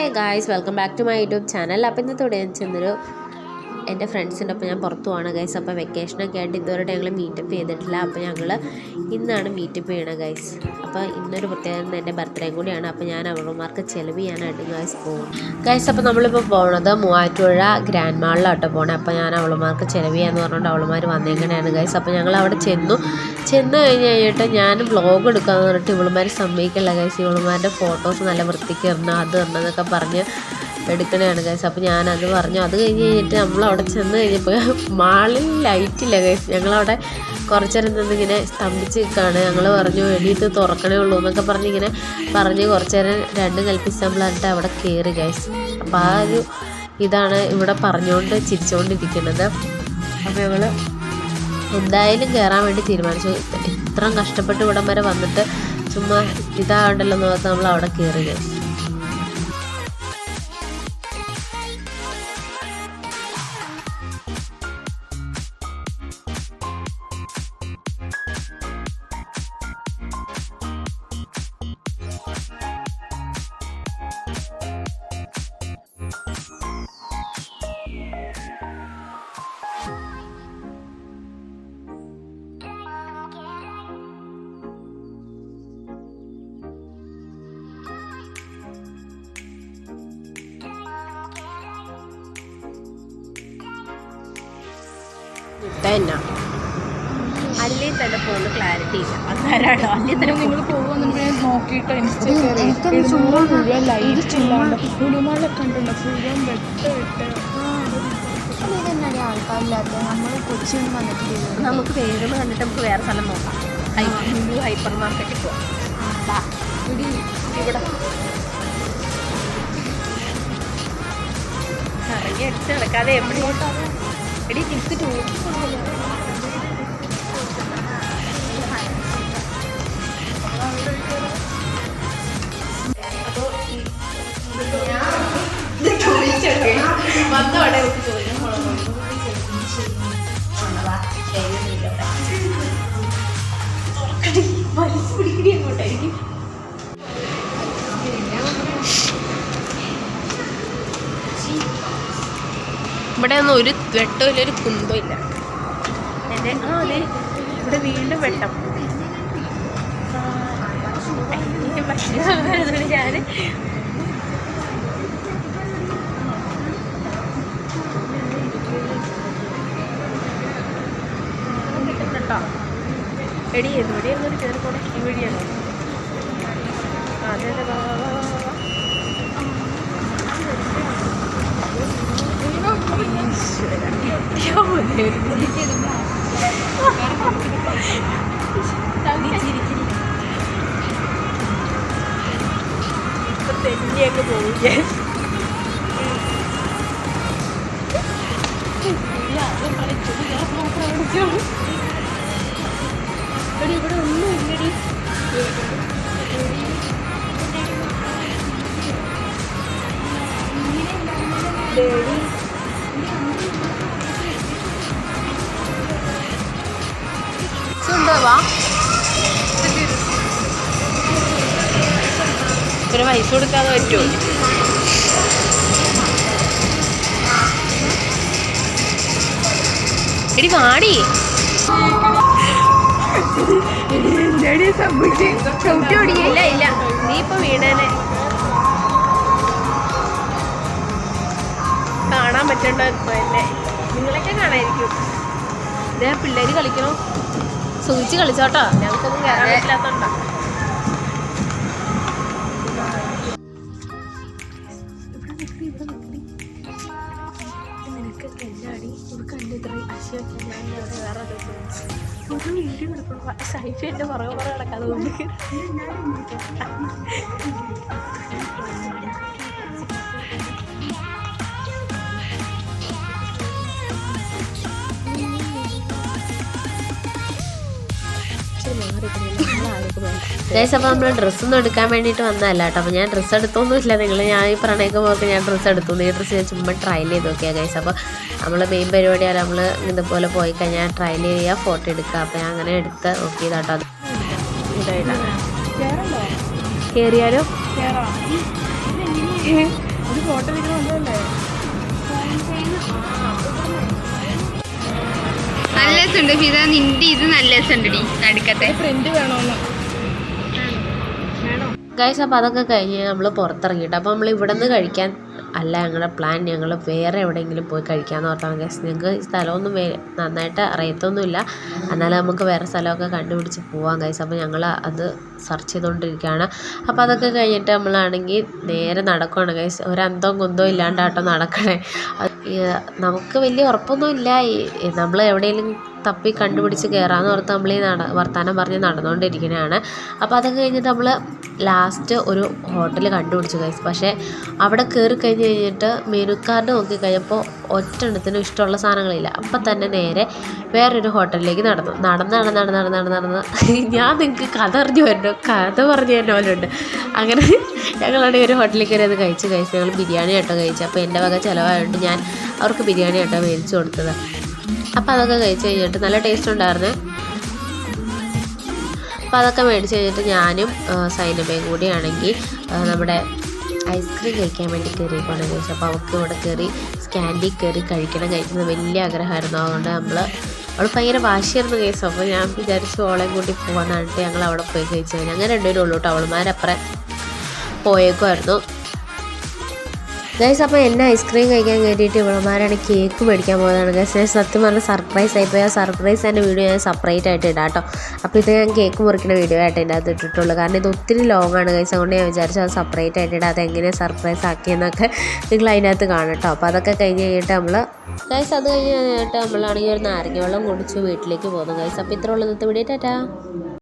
Hi guys, welcome back to my YouTube channel. അപ്പോൾ ഇന്നത്തോടെ ഞാൻ ചെന്നൊരു എൻ്റെ ഫ്രണ്ട്സിൻ്റെ ഒപ്പം ഞാൻ പുറത്തു പോവാണ് ഗൈസ്. അപ്പോൾ വെക്കേഷനൊക്കെ ആയിട്ട് ഇതുവരെ ഞങ്ങൾ മീറ്റപ്പ് ചെയ്തിട്ടില്ല. അപ്പോൾ ഞങ്ങൾ ഇന്നാണ് മീറ്റപ്പ് ചെയ്യണത് ഗൈസ്. അപ്പോൾ ഇന്നൊരു പ്രത്യേകത എൻ്റെ ബർത്ത്ഡേയും കൂടിയാണ്. അപ്പോൾ ഞാൻ അവളുമാർക്ക് ചിലവ് ചെയ്യാനായിട്ട് ഗൈസ് പോകും ഗൈസ്. അപ്പോൾ നമ്മളിപ്പോൾ പോകുന്നത് മൂവാറ്റുപുഴ ഗ്രാൻഡ് മാളിലോട്ട് പോകണേ. അപ്പോൾ ഞാൻ അവളുമാർക്ക് ചിലവ് ചെയ്യാന്ന് പറഞ്ഞുകൊണ്ട് അവളുമാർ വന്നേക്കണെയാണ് ഗൈസ്. അപ്പോൾ ഞങ്ങൾ അവിടെ ചെന്ന് കഴിഞ്ഞിട്ട് ഞാൻ വ്ളോഗ് എടുക്കാമെന്ന് പറഞ്ഞിട്ട് ഇവളുമാർ സമ്മതിക്കില്ല ഗൈസ്. ഇവളുമാരുടെ ഫോട്ടോസ് നല്ല വൃത്തിക്ക് ഇടണം, അത് ഇടണം എന്നൊക്കെ പറഞ്ഞ് എടുക്കണതാണ് ഗൈസ്. അപ്പോൾ ഞാനത് പറഞ്ഞു. അത് കഴിഞ്ഞിട്ട് നമ്മളവിടെ ചെന്ന് കഴിഞ്ഞപ്പോൾ മാളിൽ ലൈറ്റില്ല ഗൈസ്. ഞങ്ങളവിടെ കുറച്ച് നേരം നിന്നിങ്ങനെ സ്തംഭിച്ച് നിൽക്കുകയാണ്. ഞങ്ങൾ പറഞ്ഞു എണീറ്റ് തുറക്കണേ ഉള്ളൂ എന്നൊക്കെ പറഞ്ഞ് ഇങ്ങനെ പറഞ്ഞ് കുറച്ച് നേരം രണ്ടും കൽപ്പിച്ച് നമ്മളായിട്ട് അവിടെ കയറി ഗൈസ്. അപ്പോൾ ആ ഒരു ഇതാണ് ഇവിടെ പറഞ്ഞുകൊണ്ട് ചിരിച്ചുകൊണ്ടിരിക്കുന്നത്. അപ്പോൾ ഞങ്ങൾ എന്തായാലും കയറാൻ വേണ്ടി തീരുമാനിച്ചു. ഇത്രയും കഷ്ടപ്പെട്ട് ഇവിടം വരെ വന്നിട്ട് ചുമ്മാ ഇതാകണ്ടല്ലോ എന്ന് പറഞ്ഞാൽ നമ്മൾ അവിടെ കയറി ഗൈസ്. തന്നെ അല്ലേ തന്നെ ഫോണിൽ ക്ലാരിറ്റി ഇല്ല. അന്നേരമാണോ അല്ലേ തന്നെ നിങ്ങൾ നോക്കിയിട്ട് ആൾക്കാരില്ലാത്ത നമ്മൾ കൊച്ചിയിൽ വന്നിട്ട് നമുക്ക് വേഗം കണ്ടിട്ട് നമുക്ക് വേറെ സ്ഥലം നോക്കാം. ഹൈപ്പർ മാർക്കറ്റിൽ പോവാം. ഇവിടെ ഇറങ്ങി അടിച്ച് നടക്കാതെ എവിടെയോട്ടോ എടി തിരിച്ച് ടൂർ വന്നോടെ അങ്ങോട്ടായിരിക്കും. ഇവിടെ ഒന്നും ഒരു വെട്ടമില്ല, ഒരു കുന്തവും ഇല്ല. അതെ ഇവിടെ വീണ്ടും വെട്ടം. ഞാൻ കിട്ടുന്നുണ്ടോ എടി എവിടെ എന്നൊരു കയറിക്കോടെ ഇവിടെയാണോ? അതെ അതെ ഇപ്പൊ തെന്നിയൊക്കെ പോവില്ലേ? ഇവിടെ ഒന്നും ഇല്ലടി. ഒരു പൈസ കൊടുക്കാതെ പറ്റുമോ? എടി വാടി. ചവിട്ടിയോടിയില്ല ഇല്ല, നീ ഇപ്പൊ വീണേനെ കാണാൻ പറ്റണ്ടോ ഇപ്പൊ അല്ലേ? നിങ്ങളൊക്കെ കാണായിരിക്കും. ഇതേ പിള്ളേര് കളിക്കണോ? സൂചിച്ച് കളിച്ചോട്ടോ, ഞങ്ങൾക്കൊന്നും കയറാൻ പറ്റില്ലാത്തോണ്ടോ. നിനക്ക് എല്ലാടി കണ്ട് ഇത്ര അശിയാക്കി ഞാൻ വേറെ ഒരു വീഡിയോ എടുക്കണം. സൈഫ് എൻ്റെ പുറകെ കിടക്കാതെ കൊണ്ട് അപ്പോൾ നമ്മൾ ഡ്രസ്സൊന്നും എടുക്കാൻ വേണ്ടിയിട്ട് വന്നതല്ല കേട്ടോ. അപ്പോൾ ഞാൻ ഡ്രസ്സ് എടുത്തൊന്നുമില്ല. ഞാൻ ഈ പ്രണയൊക്കെ പോർക്ക് ഞാൻ ഡ്രസ്സ് എടുത്തു. ഈ ഡ്രസ്സ് ഞാൻ ചുമ്മാ ട്രയൽ ചെയ്ത് നോക്കിയാൽ ഗൈസ്. അപ്പോൾ നമ്മൾ മെയിൻ പരിപാടിയാണ് നമ്മൾ ഇതുപോലെ പോയി കഴിഞ്ഞാൽ ട്രയൽ ചെയ്യുക, ഫോട്ടോ എടുക്കുക. അപ്പോൾ ഞാൻ അങ്ങനെ എടുത്ത് നോക്കിയതാട്ടോ. അത് ഇതായിട്ടാണ് കയറിയാലോ? ഫോട്ടോ എടുക്കണമല്ലേ? നല്ല രസമുണ്ട് ഫിദ, നിന്റെ ഇത് നല്ല രസമുണ്ടടി നടുക്കത്തെ. പ്രിന്റ് വേണമെന്ന് ഗൈസ്. അപ്പോൾ അതൊക്കെ കഴിഞ്ഞ് നമ്മൾ പുറത്തിറങ്ങിയിട്ട് അപ്പോൾ നമ്മൾ ഇവിടെ നിന്ന് കഴിക്കാൻ അല്ല ഞങ്ങളുടെ പ്ലാൻ, ഞങ്ങൾ വേറെ എവിടെയെങ്കിലും പോയി കഴിക്കാമെന്ന് ഓർത്താണ് ഗൈസ്. ഞങ്ങൾക്ക് ഈ സ്ഥലമൊന്നും നന്നായിട്ട് അറിയത്തൊന്നുമില്ല, എന്നാലും നമുക്ക് വേറെ സ്ഥലമൊക്കെ കണ്ടുപിടിച്ച് പോവാം ഗൈസ്. അപ്പോൾ ഞങ്ങൾ അത് സെർച്ച് ചെയ്തുകൊണ്ടിരിക്കുകയാണ്. അപ്പോൾ അതൊക്കെ കഴിഞ്ഞിട്ട് നമ്മളാണെങ്കിൽ നേരെ നടക്കുകയാണ് ഗൈസ്. ഒരു അന്തവും കുന്തവും ഇല്ലാണ്ടാട്ടോ നടക്കണേ. നമുക്ക് വലിയ ഉറപ്പൊന്നുമില്ല, നമ്മൾ എവിടെയെങ്കിലും തപ്പി കണ്ടുപിടിച്ച് കയറാമെന്ന് ഓർത്ത് നമ്മൾ ഈ വർത്താനം പറഞ്ഞ് നടന്നുകൊണ്ടിരിക്കുന്നതാണ്. അപ്പോൾ അതൊക്കെ കഴിഞ്ഞിട്ട് നമ്മൾ ലാസ്റ്റ് ഒരു ഹോട്ടൽ കണ്ടുപിടിച്ചു ഗൈസ്. പക്ഷേ അവിടെ കയറി കഴിഞ്ഞിട്ട് മെനു കാർഡ് നോക്കിക്കഴിഞ്ഞപ്പോൾ ഒറ്റെണ്ണത്തിനും ഇഷ്ടമുള്ള സാധനങ്ങളില്ല. അപ്പം തന്നെ നേരെ വേറൊരു ഹോട്ടലിലേക്ക് നടന്ന് ഞാൻ നിങ്ങൾക്ക് കഥ പറഞ്ഞു വരുന്നു, കഥ പറഞ്ഞു തന്നെ പോലെ ഉണ്ട്. അങ്ങനെ ഞങ്ങളാണെങ്കിൽ ഒരു ഹോട്ടലിൽ കയറി അത് കഴിച്ച് ഞങ്ങൾ ബിരിയാണി കേട്ടോ കഴിച്ചു. അപ്പോൾ എൻ്റെ വക ചിലവായതുകൊണ്ട് ഞാൻ അവർക്ക് ബിരിയാണി കേട്ടോ മേടിച്ചു കൊടുത്തത്. അപ്പോൾ അതൊക്കെ കഴിച്ച് കഴിഞ്ഞിട്ട് നല്ല ടേസ്റ്റ് ഉണ്ടായിരുന്നു. അപ്പോൾ അതൊക്കെ മേടിച്ച് കഴിഞ്ഞിട്ട് ഞാനും സൈനബയും കൂടിയാണെങ്കിൽ നമ്മുടെ ഐസ്ക്രീം കഴിക്കാൻ വേണ്ടി കയറിയേക്കാണ് കഴിച്ചു. അപ്പോൾ അവൾക്ക് ഇവിടെ കയറി സ്കാൻഡി കയറി കഴിക്കുന്നത് വലിയ ആഗ്രഹമായിരുന്നു. അതുകൊണ്ട് അവൾ ഭയങ്കര വാശിയായിരുന്നു കേസ്. അപ്പോൾ ഞാൻ വിചാരിച്ചു ഓളെയും കൂട്ടി പോകാനായിട്ട് ഞങ്ങൾ അവിടെ പോയി കഴിച്ചു കഴിഞ്ഞാൽ അങ്ങനെ രണ്ടുപേരും ഉള്ളൂ കേട്ടോ. അവളുമാരപ്പുറം പോയേക്കുമായിരുന്നു ഗൈസ്. അപ്പോൾ എന്നെ ഐസ്ക്രീം കഴിക്കാൻ കയറ്റിയിട്ട് ഇവളുമാരാണ് കേക്ക് മേടിക്കാൻ പോയതാണ് ഗൈസ്. ഞാൻ സത്യം പറഞ്ഞാൽ സർപ്രൈസ് ആയിപ്പോയി. ആ സർപ്രൈസ് എൻ്റെ വീഡിയോ ഞാൻ സെപ്പറേറ്റ് ആയിട്ട് ഇടാം കേട്ടോ. അപ്പോൾ ഇത് ഞാൻ കേക്ക് മുറിക്കുന്ന വീഡിയോ ആയിട്ട് ഇതിൻ്റെ അകത്ത് ഇട്ടിട്ടുള്ളൂ, കാരണം ഇത് ഒത്തിരി ലോങ് ആണ് ഗൈസ്. അതുകൊണ്ട് ഞാൻ വിചാരിച്ചു അത് സെപ്പറേറ്റ് ആയിട്ട് ഇടാം. അതെങ്ങനെയാണ് സർപ്രൈസ് ആക്കിയെന്നൊക്കെ നിങ്ങൾ അതിനകത്ത് കാണും കേട്ടോ. അപ്പോൾ അതൊക്കെ കഴിഞ്ഞ് കഴിഞ്ഞിട്ട് നമ്മൾ ഗൈസ് അത് കഴിഞ്ഞ് കഴിഞ്ഞിട്ട് നമ്മളാണെങ്കിൽ ഒരു നാരങ്ങ വെള്ളം കുടിച്ച് വീട്ടിലേക്ക് പോകുന്നു ഗൈസ്. അപ്പോൾ ഇത്ര ഉള്ളത് ഇന്നത്തെ വീഡിയോ. ടാറ്റാ.